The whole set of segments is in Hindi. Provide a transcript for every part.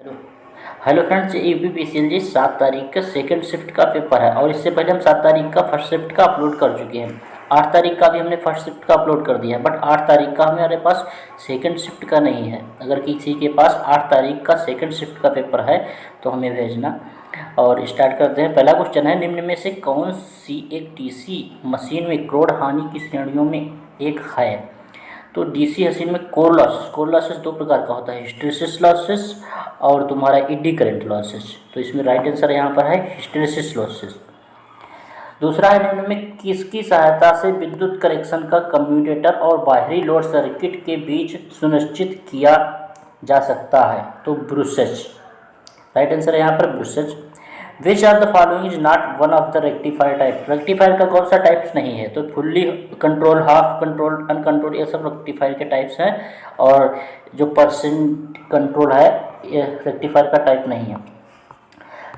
हेलो हेलो फ्रेंड्स, यूपीपीसीएल 7 तारीख का सेकंड शिफ्ट का पेपर है और इससे पहले हम 7 तारीख का फर्स्ट शिफ्ट का अपलोड कर चुके हैं। 8 तारीख का भी हमने फर्स्ट शिफ्ट का अपलोड कर दिया है, बट 8 तारीख का हमारे पास सेकंड शिफ्ट का नहीं है। अगर किसी के पास 8 तारीख का सेकंड शिफ्ट का पेपर है तो हमें भेजना। और स्टार्ट करते हैं। पहला क्वेश्चन है, निम्न में से कौन सी एक डीसी मशीन में क्रोड हानि की श्रेणियों में एक है? तो डीसी मशीन में कोर लॉसेस दो प्रकार का होता है, हिस्टेरिसिस लॉसेस और तुम्हारा इडी करंट लॉसेस। तो इसमें राइट आंसर यहाँ पर है हिस्टेरिसिस लॉसेस। दूसरा है, निम्न में किसकी सहायता से विद्युत कनेक्शन का कम्यूटेटर और बाहरी लोड सर्किट के बीच सुनिश्चित किया जा सकता है? तो ब्रूसेज। राइट आंसर है यहाँ पर brushes. Which are the following is not one of the rectifier type? Rectifier का कौन सा टाइप्स नहीं है? तो fully control, half control, uncontrol, ये सब रेक्टिफायर के टाइप्स हैं। और जो परसेंट कंट्रोल है ये रेक्टिफायर का टाइप नहीं है।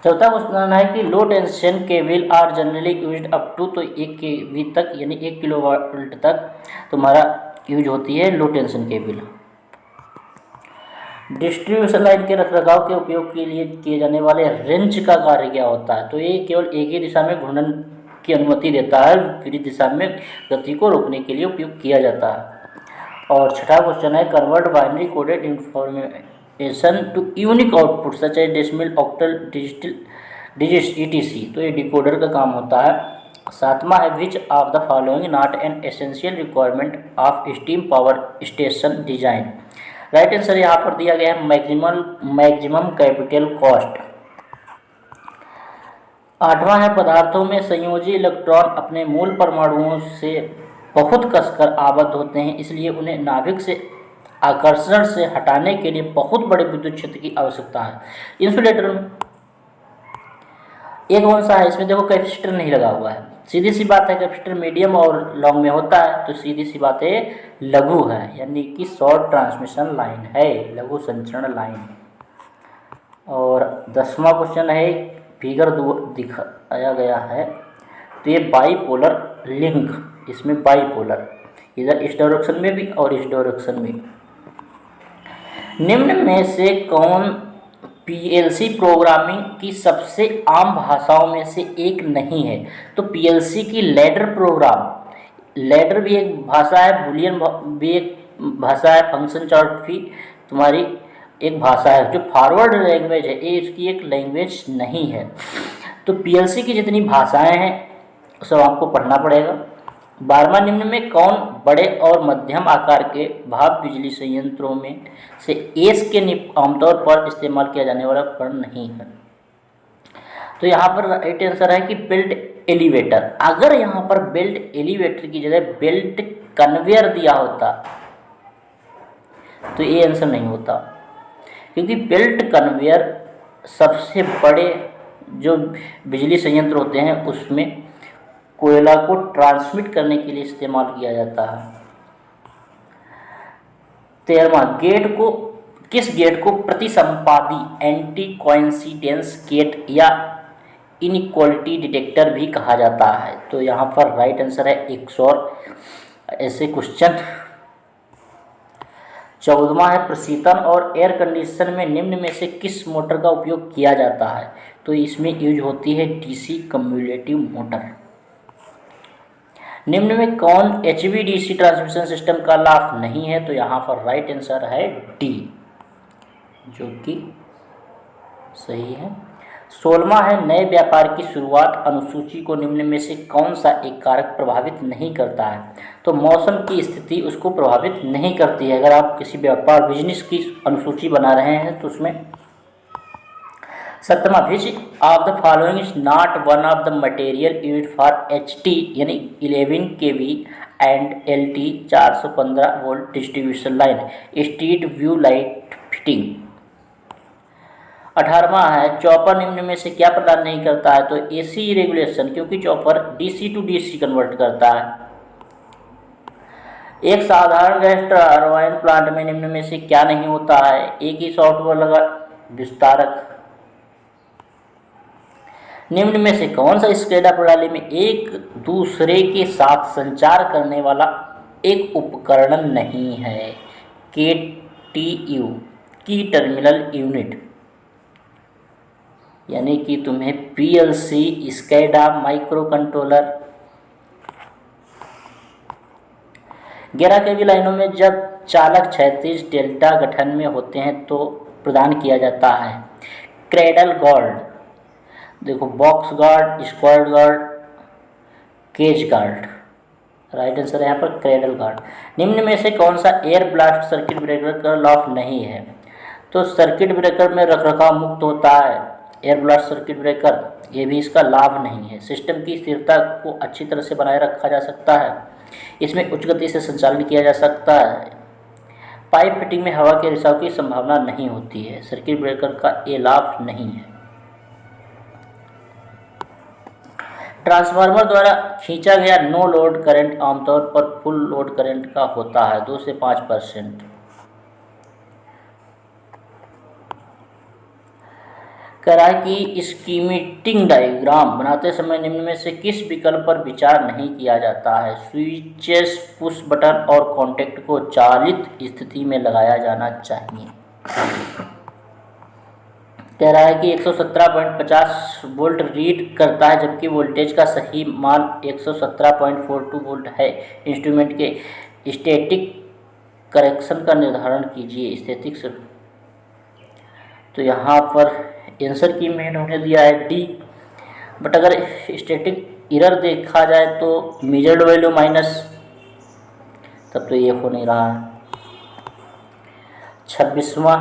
चौथा क्वेश्चन है कि low tension cable are generally used up to, तो 1 kV तक यानी 1 किलोवाट तक तुम्हारा यूज होती है लो टेंशन केबल। डिस्ट्रीब्यूशन लाइन के रखरखाव के उपयोग के लिए किए जाने वाले रेंच का कार्य क्या होता है? तो ये केवल एक ही दिशा में घूर्णन की अनुमति देता है, विपरीत दिशा में गति को रोकने के लिए उपयोग किया जाता है। और छठा क्वेश्चन है, convert binary coded information to unique output such as decimal, octal, digits ETC. तो ये डिकोडर का काम होता है। सातवां है, which of the following not an essential requirement of steam power station design? Right answer यहाँ पर दिया गया है मैक्सिमम कैपिटल कॉस्ट। आठवां है, पदार्थों में संयोजी इलेक्ट्रॉन अपने मूल परमाणुओं से बहुत कसकर आबद्ध होते हैं, इसलिए उन्हें नाभिक से आकर्षण से हटाने के लिए बहुत बड़े विद्युत क्षेत्र की आवश्यकता है। इंसुलेटर में एक कौन सा है? इसमें देखो कैपेसिटर नहीं लगा हुआ है। सीधी सी बात है, कैपेसिटर मीडियम और लॉन्ग में होता है, तो सीधी सी बात है लघु है, यानी कि शॉर्ट ट्रांसमिशन लाइन है, लघु संचरण लाइन। और 10वां क्वेश्चन है, फिगर 2 दिखाया गया है, तो ये बाईपोलर लिंक, इसमें बाईपोलर इधर इस डायरेक्शन में भी और इस डायरेक्शन में। निम्न में से कौन पीएलसी प्रोग्रामिंग की सबसे आम भाषाओं में से एक नहीं है? तो पीएलसी की लैडर प्रोग्राम, लैडर भी एक भाषा है, बुलियन भी एक भाषा है, फंक्शन चार्ट भी तुम्हारी एक भाषा है। जो फॉरवर्ड लैंग्वेज है ये इसकी एक लैंग्वेज नहीं है। तो पीएलसी की जितनी भाषाएं हैं सब आपको पढ़ना पड़ेगा। 12वां, निम्न में कौन बड़े और मध्यम आकार के भाप बिजली संयंत्रों में से एस के आमतौर पर इस्तेमाल किया जाने वाला उपकरण नहीं है? तो यहाँ पर राइट आंसर है कि बेल्ट एलिवेटर। अगर यहाँ पर बेल्ट एलिवेटर की जगह बेल्ट कन्वेयर दिया होता तो ये आंसर नहीं होता, क्योंकि बेल्ट कन्वेयर सबसे बड़े जो बिजली संयंत्र होते हैं उसमें कोयला को ट्रांसमिट करने के लिए इस्तेमाल किया जाता है। 13वां, किस गेट को प्रतिसंपादी एंटी कोइंसिडेंस गेट या इनइक्वालिटी डिटेक्टर भी कहा जाता है? तो यहाँ पर राइट आंसर है 100 ऐसे क्वेश्चन। 14वां है, प्रशीतन और एयर कंडीशन में निम्न में से किस मोटर का उपयोग किया जाता है? तो इसमें यूज होती है डीसी कम्युलेटिव मोटर। निम्न में कौन एचवीडीसी ट्रांसमिशन सिस्टम का लाभ नहीं है? तो यहाँ पर राइट आंसर है डी, जो कि सही है। 16वां है, नए व्यापार की शुरुआत अनुसूची को निम्न में से कौन सा एक कारक प्रभावित नहीं करता है? तो मौसम की स्थिति उसको प्रभावित नहीं करती है। अगर आप किसी व्यापार बिजनेस की अनुसूची बना रहे हैं तो उसमें 7वां, which of the following is not one of the material used for HT यानी 11 kV and LT 415 volt distribution line street view light fitting. 18वां है, चॉपर निम्न में से क्या प्रदान नहीं करता है? तो एसी रेगुलेशन, क्योंकि chopper DC to DC convert करता है। एक साधारण गैस टरबाइन प्लांट में निम्न में से क्या नहीं होता है? एक ही सॉफ्टवेयर लगा विस्तारक। निम्न में से कौन सा स्केडा प्रणाली में एक दूसरे के साथ संचार करने वाला एक उपकरण नहीं है? KTU की टर्मिनल यूनिट। यानी कि तुम्हें पीएलसी, स्कैडा, माइक्रो कंट्रोलर 11 केवी लाइनों में जब चालक क्षैतिज डेल्टा गठन में होते हैं तो प्रदान किया जाता है क्रेडल गार्ड। देखो, box guard, squad guard, cage guard. Right answer है यहाँ पर क्रेडल गार्ड। निम्न में से कौन सा एयर ब्लास्ट सर्किट ब्रेकर का लाभ नहीं है? तो सर्किट ब्रेकर में रखरखाव मुक्त होता है एयर ब्लास्ट सर्किट ब्रेकर, ये भी इसका लाभ नहीं है। सिस्टम की स्थिरता को अच्छी तरह से बनाए रखा जा सकता है, इसमें उच्च गति से संचालन किया जा सकता है। पाइप फिटिंग में हवा के रिसाव की संभावना नहीं होती है, सर्किट ब्रेकर का ये लाभ नहीं है। ट्रांसफार्मर द्वारा खींचा गया नो लोड करंट आमतौर पर फुल लोड करंट का होता है 2 से 5%। कह रहा है कि स्कीमेटिक डायग्राम बनाते समय निम्न में से किस विकल्प पर विचार नहीं किया जाता है? स्विचेस, पुश बटन और कॉन्टैक्ट को चालित स्थिति में लगाया जाना चाहिए। कह रहा है कि 117.50 वोल्ट रीड करता है जबकि वोल्टेज का सही मान 117.42 वोल्ट है। इंस्ट्रूमेंट के स्टैटिक करेक्शन का निर्धारण कीजिए। स्टैटिक से तो यहाँ पर आंसर की में इन्होंने दिया है डी, बट अगर स्टैटिक एरर देखा जाए तो मेजर्ड वैल्यू माइनस, तब तो ये हो नहीं रहा है। 26वां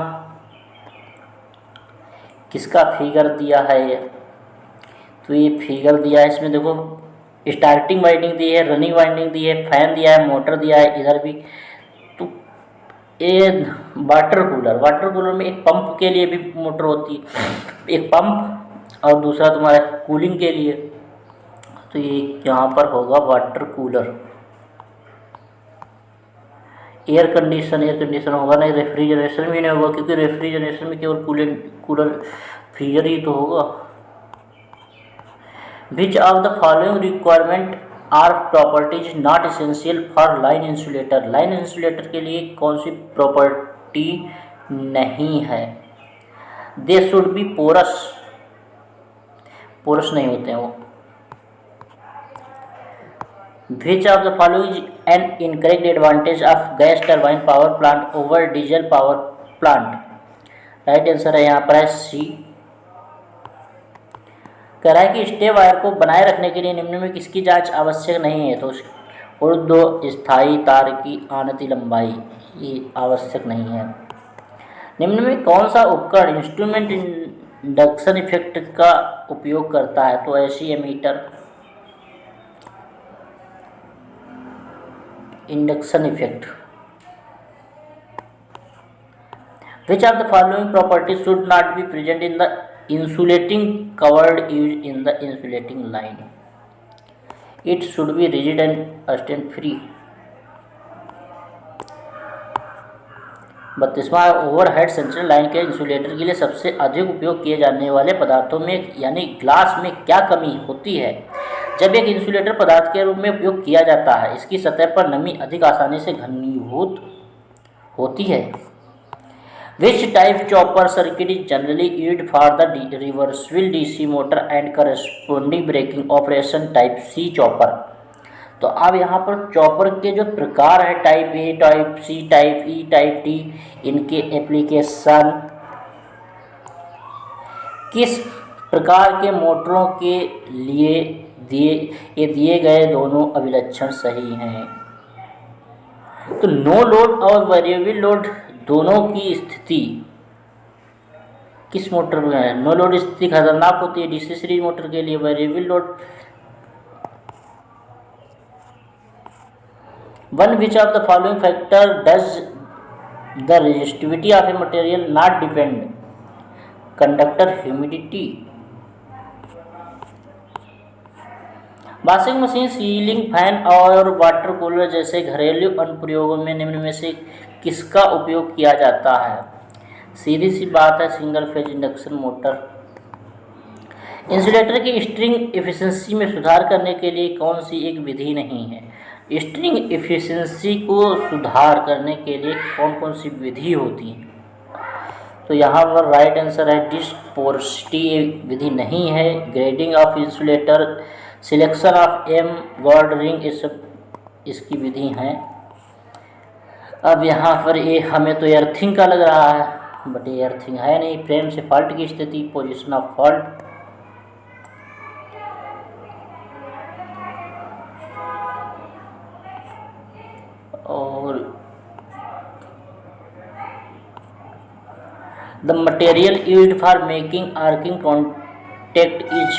किसका फिगर दिया है ये? तो ये फिगर दिया है, इसमें देखो स्टार्टिंग वाइंडिंग दी है, रनिंग वाइंडिंग दी है, फैन दिया है, मोटर दिया है इधर भी। तो ये वाटर कूलर में एक पंप के लिए भी मोटर होती है, एक पंप और दूसरा तुम्हारा कूलिंग के लिए। तो ये यहाँ पर होगा वाटर कूलर। एयर कंडीशन होगा नहीं, रेफ्रिजरेशन भी नहीं होगा क्योंकि रेफ्रिजरेशन में केवल कूलर फ्रीजर ही तो होगा। Which of the following requirement are properties not essential for line insulator? Line insulator के लिए कौन सी प्रॉपर्टी नहीं है? दे शुड बी पोरस नहीं होते हैं वो। Which of the following is an incorrect advantage of gas turbine power plant over diesel power plant? Right answer है यहाँ पर है सी। कह रहा है कि स्टे वायर को बनाए रखने के लिए निम्न में किसकी जांच आवश्यक नहीं है? तो ऊर्ध्व स्थायी तार की आनती लंबाई ये आवश्यक नहीं है। निम्न में कौन सा उपकरण इंस्ट्रूमेंट इंडक्शन इफेक्ट का उपयोग करता है? तो AC ammeter, induction effect. Which of the following properties should not be present in the insulating cord used in the insulating line? It should be rigid and stain free। 32वां ओवरहेड सेंट्रल लाइन के इंसुलेटर के लिए सबसे अधिक उपयोग किए जाने वाले पदार्थों में यानी ग्लास में क्या कमी होती है? जब एक इंसुलेटर पदार्थ के रूप में उपयोग किया जाता है, इसकी सतह पर नमी अधिक आसानी से घनीभूत होती है। Which type chopper circuit is generally used for the reversible DC motor and corresponding braking operation? Type C chopper। तो अब यहाँ पर चॉपर के जो प्रकार है type A, type C, type E, type D, इनके एप्लीकेशन किस प्रकार के मोटरों के लिए दिए गए दोनों अभिलक्षण सही हैं? तो नो लोड और वेरिएबल लोड दोनों की स्थिति किस मोटर में है? नो लोड स्थिति खतरनाक होती है डीसी सीरीज मोटर के लिए। Variable load one which of the following factor does the resistivity of a material not depend? Conductor, humidity. Washing machine, ceiling fan और वाटर कूलर जैसे घरेलू अनुप्रयोगों में निम्न में से किसका उपयोग किया जाता है? सीधी सी बात है single phase induction motor. Insulator की स्ट्रिंग एफिशिएंसी में सुधार करने के लिए कौन सी एक विधि नहीं है? स्ट्रिंग एफिशिएंसी को सुधार करने के लिए कौन कौन सी विधि होती है? तो यहाँ पर राइट आंसर है डिस्क पोरोसिटी विधि नहीं है। Grading of insulator, selection of M guard ring, इस इसकी विधि है। अब यहाँ पर ये हमें तो अर्थिंग का लग रहा है, बट ये अर्थिंग है नहीं। फ्रेम से फॉल्ट की स्थिति, पोजीशन ऑफ फॉल्ट, और the material used for making arcing contact is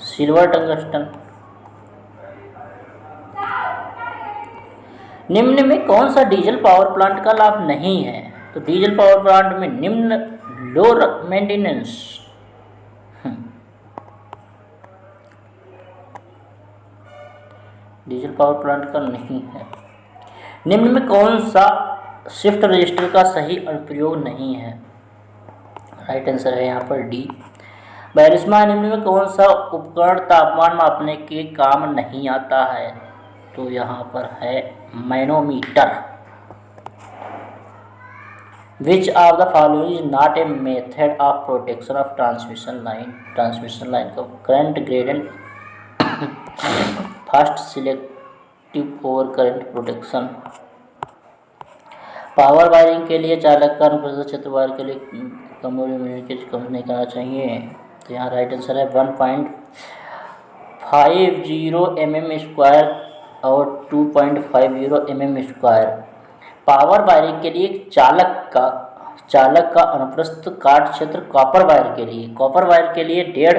silver tungsten. निम्न में कौन सा डीजल पावर प्लांट का लाभ नहीं है? तो डीजल पावर प्लांट में निम्न low maintenance, diesel power plant का नहीं है। निम्न में कौन सा शिफ्ट रजिस्टर का सही अनुप्रयोग नहीं है? राइट आंसर है यहाँ पर डी। 42वां, निम्न में कौन सा उपकरण तापमान मापने के काम नहीं आता है? तो यहाँ पर है manometer. Which of the following is not a method of protection of transmission line? Transmission line का current gradient, fast selective over current protection. Power wiring के लिए चालक का अनुप्रस्थ क्षेत्र वायर के लिए कम नहीं करना चाहिए। तो यहाँ राइट आंसर है 1.50 mm² और 2.50 mm²। पावर वायरिंग के लिए चालक का अनुप्रस्थ काट क्षेत्र कॉपर वायर के लिए 1.5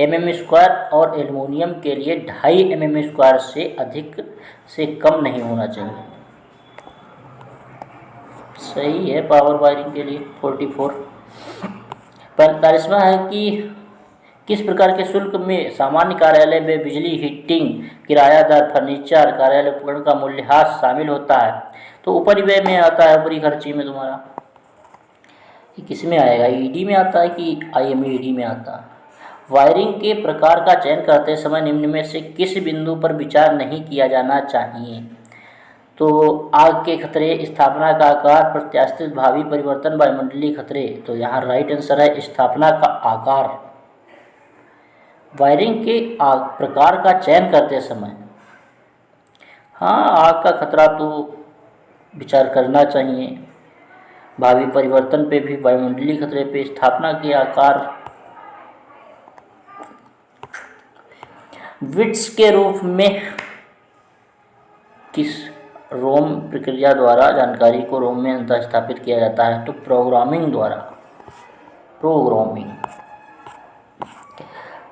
mm² और एल्युमिनियम के लिए 2.5 mm² से अधिक से कम नहीं होना चाहिए। सही है पावर वायरिंग के लिए 44। 45वां है कि किस प्रकार के शुल्क में सामान्य कार्यालय में बिजली, हीटिंग, किरायादार, फर्नीचर, कार्यालय उपकरण का मूल्यह्रास शामिल होता है? तो ऊपरी व्यय में आता है, ऊपरी खर्ची में तुम्हारा। ये किस में आएगा? ईडी में आता है कि आईएमईडी में आता है? वायरिंग के प्रकार का चयन करते समय निम्न में से किस बिंदु पर विचार नहीं किया जाना चाहिए? तो आग के खतरे, स्थापना का आकार, प्रत्याशित भावी परिवर्तन, वायुमंडलीय खतरे। तो यहाँ राइट आंसर है स्थापना का आकार। वायरिंग के प्रकार का चयन करते समय हाँ आग का खतरा तो विचार करना चाहिए, भावी परिवर्तन पे भी, वायुमंडलीय खतरे पे, स्थापना के आकार। विट्स के रूप में किस रोम प्रक्रिया द्वारा जानकारी को रोम में अंतः स्थापित किया जाता है? तो प्रोग्रामिंग द्वारा। प्रोग्रामिंग।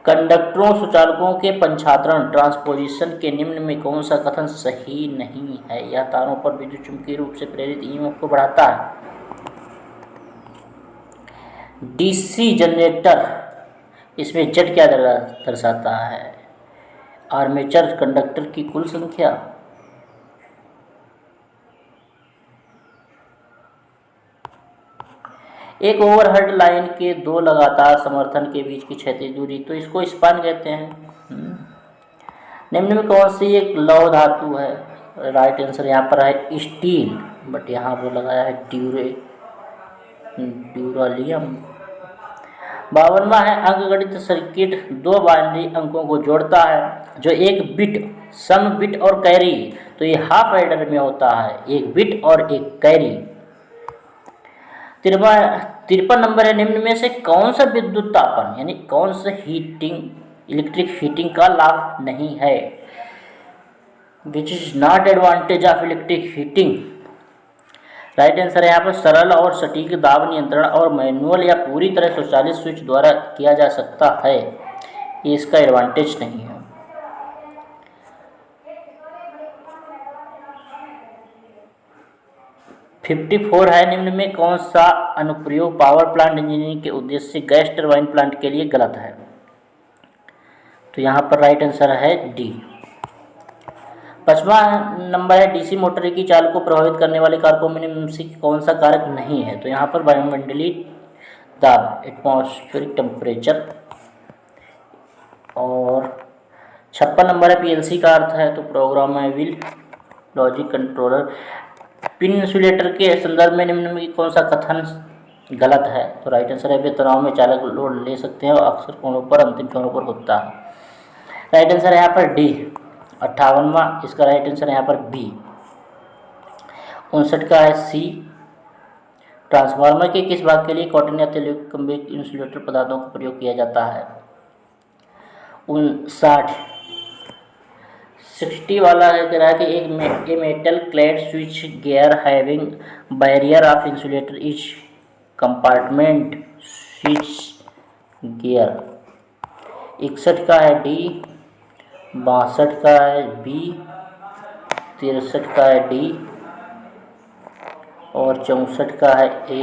कंडक्टरों सुचालकों के पंचांतरण, ट्रांसपोजिशन के निम्न में कौन सा कथन सही नहीं है? यह तारों पर विद्युत चुम्बकीय रूप से प्रेरित ईएमएफ को बढ़ाता है। डीसी जनरेटर, इसमें जेड क्या दर्शाता है? आर्मेचर कंडक्टर की कुल संख्या। एक ओवरहेड लाइन के दो लगातार समर्थन के बीच की क्षैतिज दूरी, तो इसको स्पान कहते हैं। निम्न में कौन सी एक लौह धातु है? राइट आंसर यहाँ पर है स्टील, बट यहाँ पर लगाया है ड्यूरालियम। 52वां है अंकगणित सर्किट दो बाइनरी अंकों को जोड़ता है जो एक बिट, सम बिट और कैरी। तो ये हाफ एडर में होता है, एक बिट और एक कैरी। 53 नंबर है, निम्न में से कौन सा विद्युत तापन यानी कौन सा इलेक्ट्रिक हीटिंग का लाभ नहीं है? Which is not advantage of electric heating? Right answer है यहाँ पर सरल और सटीक दाब नियंत्रण और मैनुअल या पूरी तरह स्वचालित स्विच द्वारा किया जा सकता है, ये इसका एडवांटेज नहीं है। फिफ्टी 54 है, निम्न में कौन सा अनुप्रयोग पावर प्लांट इंजीनियरिंग के उद्देश्य से गैस टरबाइन प्लांट के लिए गलत है? तो यहाँ पर राइट आंसर है डी। 55वां नंबर है, डीसी मोटर की चाल को प्रभावित करने वाले कारकों में निम्न से कौन सा कारक नहीं है? तो यहाँ पर वायुमंडलीय दाब, एटमॉस्फेरिक टेम्परेचर। और 56 नंबर है, पीएलसी का अर्थ है तो programmable logic controller. Pin insulator के संदर्भ में निम्न में कौन सा कथन गलत है। तो राइट आंसर है वे तनाव में चालक लोड ले सकते हैं और अक्सर कोणों पर अंतिम छोरों पर होता है। राइट आंसर है यहाँ पर डी 58वां। इसका राइट आंसर है यहाँ पर बी 59 का है सी। ट्रांसफार्मर के किस भाग के लिए कॉटन या तेलयुक्त इंसुलेटर पदार्थों का प्रयोग किया जाता है? 60 वाला कह रहा है कि एक metal clad switch gear having barrier of insulator etch compartment switch gear. 61 का है डी 62 का है बी 63 का है डी और 64 का है ए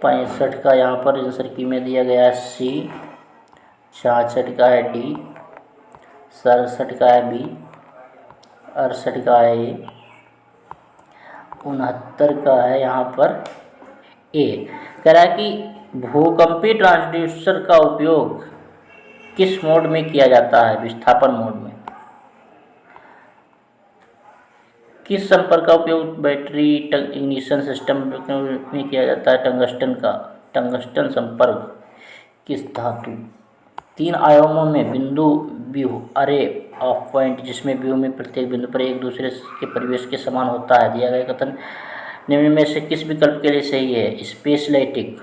65 का यहाँ पर आंसर की में दिया गया है सी 66 का है डी 67 का है बी 68 का है ए 69 का है यहाँ पर ए। कह रहा है कि भूकंपीय ट्रांसड्यूसर का उपयोग किस मोड में किया जाता है? विस्थापन मोड में। किस संपर्क का उपयोग बैटरी इग्निशन सिस्टम में किया जाता है? टंगस्टन संपर्क। किस धातु? 3 आयामों में बिंदु व्यू अरे ऑफ पॉइंट जिसमें व्यू में प्रत्येक बिंदु पर एक दूसरे के परिवेश के समान होता है। दिया गया कथन निम्न में से किस विकल्प के लिए सही है? स्पेसलैटिक।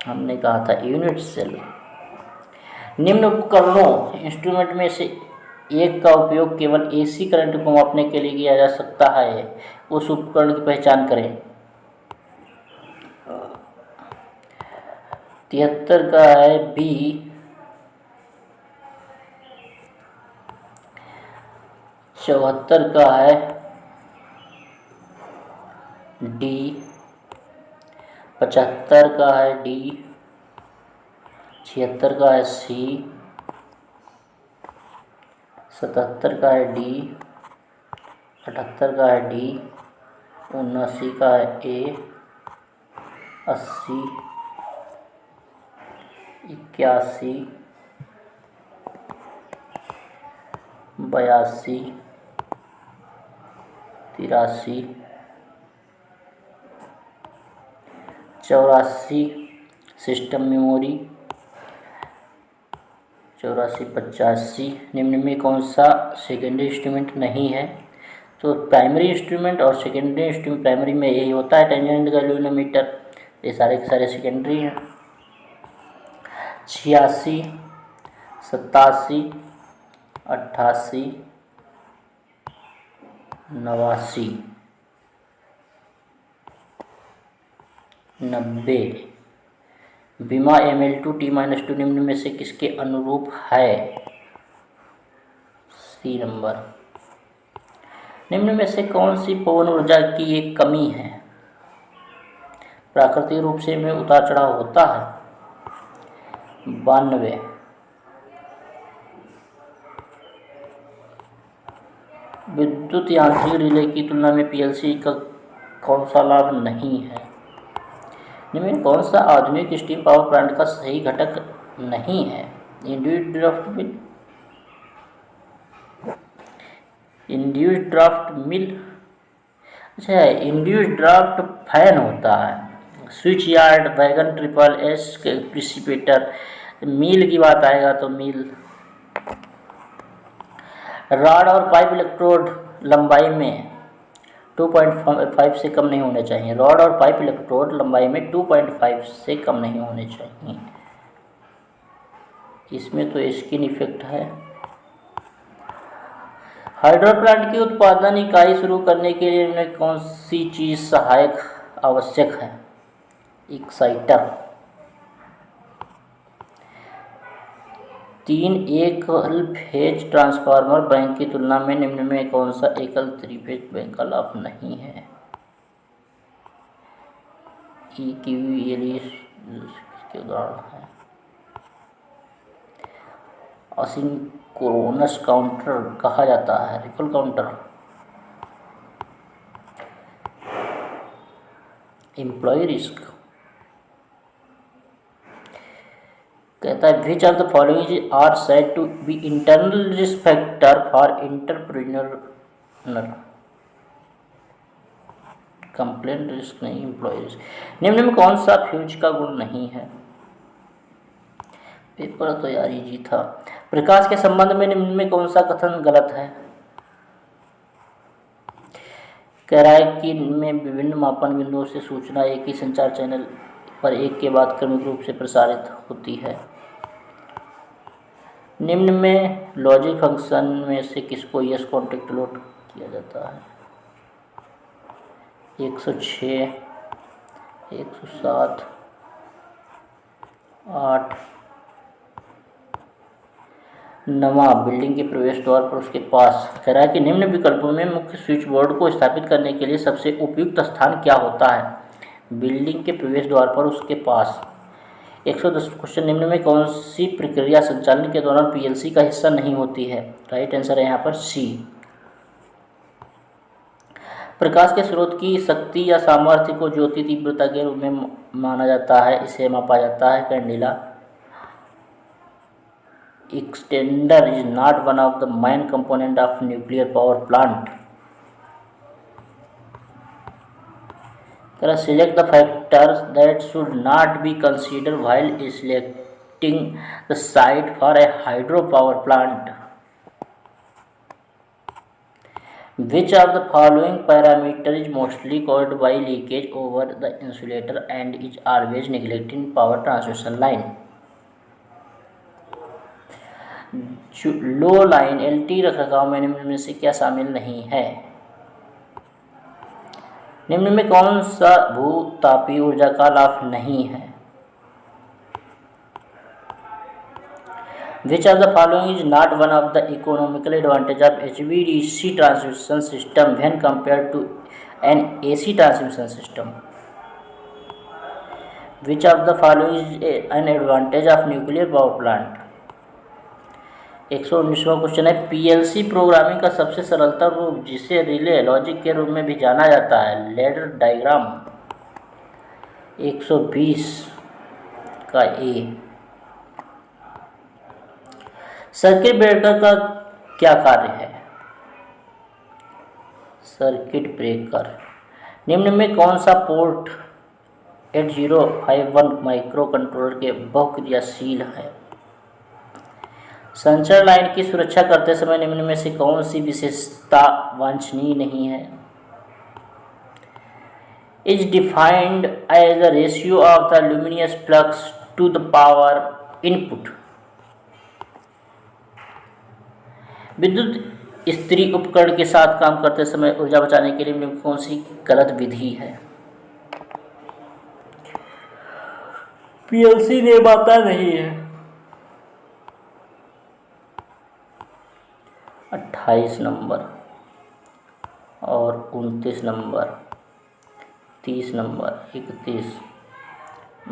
हमने कहा था यूनिट सेल। निम्न उपकरणों इंस्ट्रूमेंट में से एक का उपयोग केवल एसी करंट को मापने के लिए किया जा सकता है। उस उपकरण की पहचान करें। 73 का है बी 74 का है डी 75 का है डी 76 का है सी 77 का है डी 78 का है डी 79 का है ए 80 81 82 83 84 सिस्टम मेमोरी 84 85। निम्न में कौन सा सेकेंडरी इंस्ट्रूमेंट नहीं है? तो प्राइमरी इंस्ट्रूमेंट और सेकेंडरी इंस्ट्रूमेंट, प्राइमरी में यही होता है टेंजेंट गैल्वेनोमीटर, ये सारे के सारे सेकेंडरी हैं। 86 87 88 89 90। बीमा ML2 T-2 निम्न में से किसके अनुरूप है? C number. निम्न में से कौन सी पवन ऊर्जा की एक कमी है? प्राकृतिक रूप से में उतार चढ़ाव होता है। 92। विद्युत यांत्रिक रिले की तुलना में PLC का कौन सा लाभ नहीं है? निम्न कौन सा आधुनिक स्टीम पावर प्लांट का सही घटक नहीं है? Induced draft mill. अच्छा, इंड्यूस्ड ड्राफ्ट फैन होता है। Switch yard wagon triple S precipitator. Mill की बात आएगा तो मील। रॉड और पाइप इलेक्ट्रोड लंबाई में 2.5 से कम नहीं होने चाहिए। रॉड और पाइप इलेक्ट्रोड लंबाई में 2.5 से कम नहीं होने चाहिए। इसमें तो स्किन इफेक्ट है। हाइड्रो प्लांट की उत्पादन इकाई शुरू करने के लिए इनमें कौन सी चीज सहायक आवश्यक है? एक्साइटर। 3 एकल फेज ट्रांसफार्मर बैंक की तुलना में निम्न में कौन सा एकल त्रिफेज बैंक का लाभ नहीं है? EQELE इसके उदाहरण है। असिंक्रोनस काउंटर कहा जाता है। Ripple counter. Employ risk. कहता कहता है which of the following are said to be internal risk factor for entrepreneur. Complaint risk नहीं, एम्प्लॉय रिस्क। निम्न में कौन सा फ्यूज का गुण नहीं है? पेपर तो यार इजी था। प्रकाश के संबंध में निम्न में कौन सा कथन गलत है? कह रहा है कि इनमें विभिन्न मापन बिंदुओं से सूचना एक ही संचार चैनल पर एक के बाद क्रमिक रूप से प्रसारित होती है। निम्न में लॉजिक फंक्शन में से किसको यस कॉन्टेक्ट लोड किया जाता है? 106, 107, 8, 9 बिल्डिंग के प्रवेश द्वार पर उसके पास। कह रहा है कि निम्न विकल्पों में मुख्य स्विच बोर्ड को स्थापित करने के लिए सबसे उपयुक्त स्थान क्या होता है? बिल्डिंग के प्रवेश द्वार पर उसके पास। 110 क्वेश्चन, निम्न में कौन सी प्रक्रिया संचालन के दौरान पीएलसी का हिस्सा नहीं होती है? राइट आंसर है यहाँ पर सी। प्रकाश के स्रोत की शक्ति या सामर्थ्य को ज्योति तीव्रता के रूप में माना जाता है, इसे मापा जाता है candela. Extender is not one of the main component of nuclear power plant. Select the factors that should not be considered while selecting the site for a hydropower plant. Which of the following parameter is mostly caused by leakage over the insulator and is always neglected in power transmission line? Low line LT रखरखाव में निम्न में से क्या शामिल नहीं है? निम्न में कौन सा भूतापीय ऊर्जा का लाभ नहीं है? Which of the following is not one of the economical advantage of HVDC transmission system when compared to an AC transmission system? Which of the following is an advantage of nuclear power plant? 119वां क्वेश्चन है पीएलसी प्रोग्रामिंग का सबसे सरलता रूप जिसे रिले लॉजिक के रूप में भी जाना जाता है, लैडर डायग्राम। 120 का ए। सर्किट ब्रेकर का क्या कार्य है? Circuit breaker. निम्न में कौन सा पोर्ट 8051 माइक्रो कंट्रोलर के बहुक्रियाशील है? संचार लाइन की सुरक्षा करते समय निम्न में से कौन सी विशेषता वांछनीय नहीं है? Is defined as the ratio of the luminous flux to the power input. विद्युत स्त्री उपकरण के साथ काम करते समय ऊर्जा बचाने के लिए निम्न कौन सी गलत विधि है? पीएलसी निर्माता नहीं है। 28 नंबर और 29 number, 30 number, 31,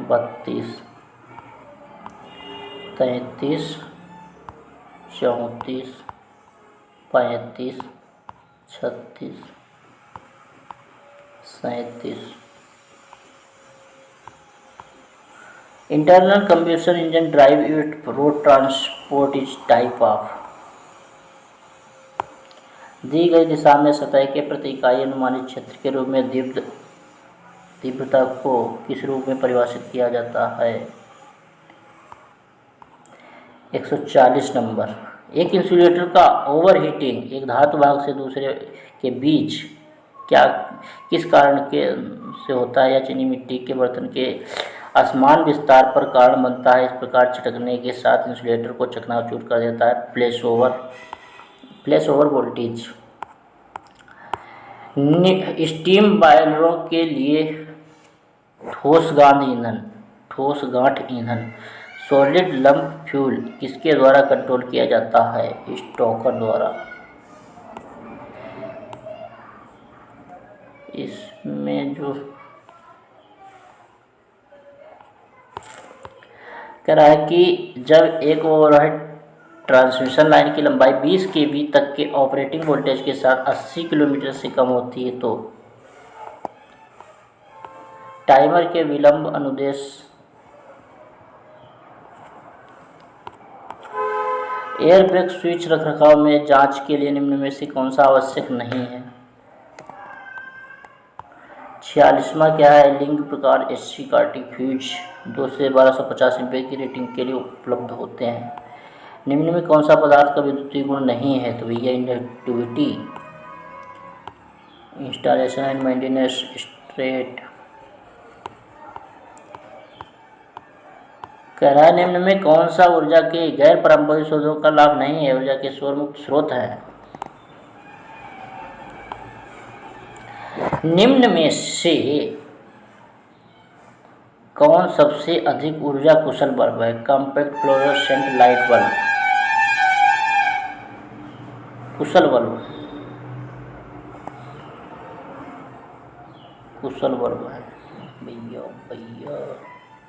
32, 33, 34, 35, 36, 37। Internal combustion engine drive it road transport is type of. दी गई दिशा में सतह के प्रति इकाई अनुमानित क्षेत्र के रूप में तीव्रता को किस रूप में परिभाषित किया जाता है? 140 नंबर। एक इंसुलेटर का ओवरहीटिंग एक धातु भाग से दूसरे के बीच किस कारण से होता है या चीनी मिट्टी के बर्तन के असमान विस्तार पर कारण बनता है? इस प्रकार छिटकने के साथ इंसुलेटर को चकनाचूर कर देता है। Flash over voltage. स्टीम बॉयलरों के लिए ठोस गांठ ईंधन सॉलिड लंप फ्यूल किसके द्वारा कंट्रोल किया जाता है? स्टोकर द्वारा। इसमें जो कह रहा है कि जब एक ओवरहेड ट्रांसमिशन लाइन की लंबाई 20 kV तक के ऑपरेटिंग वोल्टेज के साथ 80 किलोमीटर से कम होती है तो टाइमर के विलंब अनुदेश एयर ब्रेक स्विच रखरखाव में जांच के लिए निम्न में से कौन सा आवश्यक नहीं है? 46वां क्या है? लिंग प्रकार एससी कार्टिक फ्यूज 2 से 1250 एम्पीयर की रेटिंग के लिए उपलब्ध होते हैं। निम्न में कौन सा पदार्थ का विद्युतीय गुण नहीं है? तो भैया इंडक्टिविटी, इंस्टॉलेशन एंड मेंटेनेंस, स्ट्रेट। कह रहा है निम्न में कौन सा ऊर्जा के गैर पारंपरिक स्रोतों का लाभ नहीं है? ऊर्जा के शोर मुक्त स्रोत है। निम्न में से कौन सबसे अधिक ऊर्जा कुशल बल्ब है? कॉम्पैक्ट फ्लोरोसेंट लाइट बल्ब, कुशल बल्ब, कुशल बल्ब है भैया भैया।